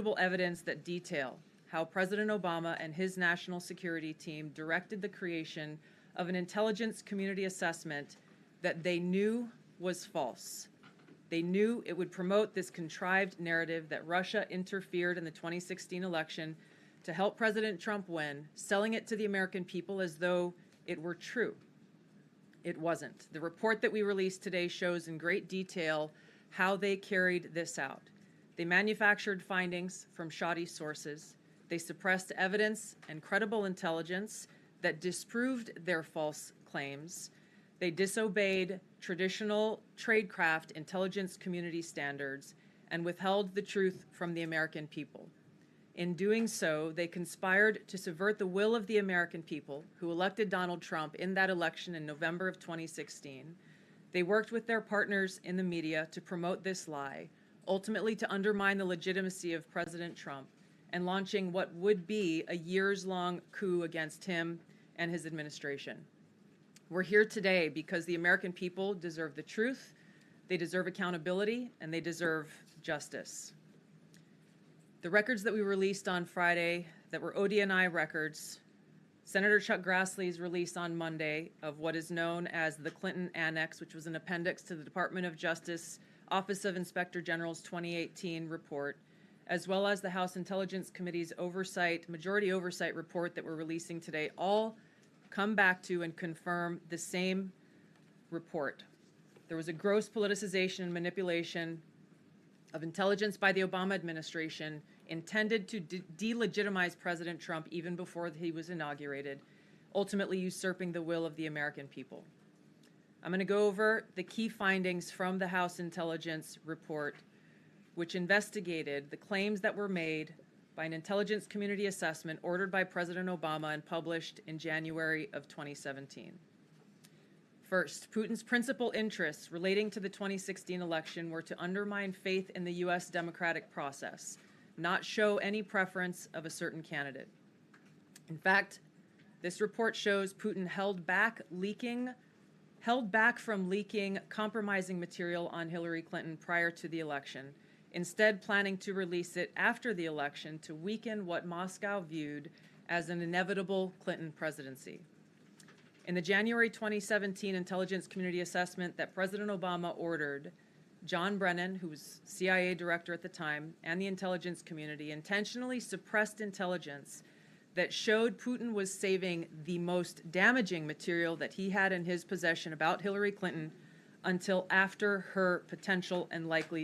incredible evidence that detail how President Obama and his national security team directed the creation of an intelligence community assessment that they knew was false. They knew it would promote this contrived narrative that Russia interfered in the 2016 election to help President Trump win, selling it to the American people as though it were true. It wasn't. The report that we released today shows in great detail how they carried this out. They manufactured findings from shoddy sources. They suppressed evidence and credible intelligence that disproved their false claims. They disobeyed traditional tradecraft intelligence community standards and withheld the truth from the American people. In doing so, they conspired to subvert the will of the American people who elected Donald Trump in that election in November of 2016. They worked with their partners in the media to promote this lie, ultimately to undermine the legitimacy of President Trump and launching what would be a years-long coup against him and his administration. We're here today because the American people deserve the truth, they deserve accountability, and they deserve justice. The records that we released on Friday that were ODNI records, Senator Chuck Grassley's release on Monday of what is known as the Clinton Annex, which was an appendix to the Department of Justice Office of Inspector General's 2018 report, as well as the House Intelligence Committee's majority oversight report that we're releasing today, all come back to and confirm the same report. There was a gross politicization and manipulation of intelligence by the Obama administration intended to delegitimize President Trump even before he was inaugurated, ultimately usurping the will of the American people. I'm going to go over the key findings from the House Intelligence Report, which investigated the claims that were made by an intelligence community assessment ordered by President Obama and published in January of 2017. First, Putin's principal interests relating to the 2016 election were to undermine faith in the U.S. democratic process, not show any preference of a certain candidate. In fact, this report shows Putin held back from leaking compromising material on Hillary Clinton prior to the election, instead planning to release it after the election to weaken what Moscow viewed as an inevitable Clinton presidency. In the January 2017 intelligence community assessment that President Obama ordered, John Brennan, who was CIA director at the time, and the intelligence community intentionally suppressed intelligence that showed Putin was saving the most damaging material that he had in his possession about Hillary Clinton until after her potential and likely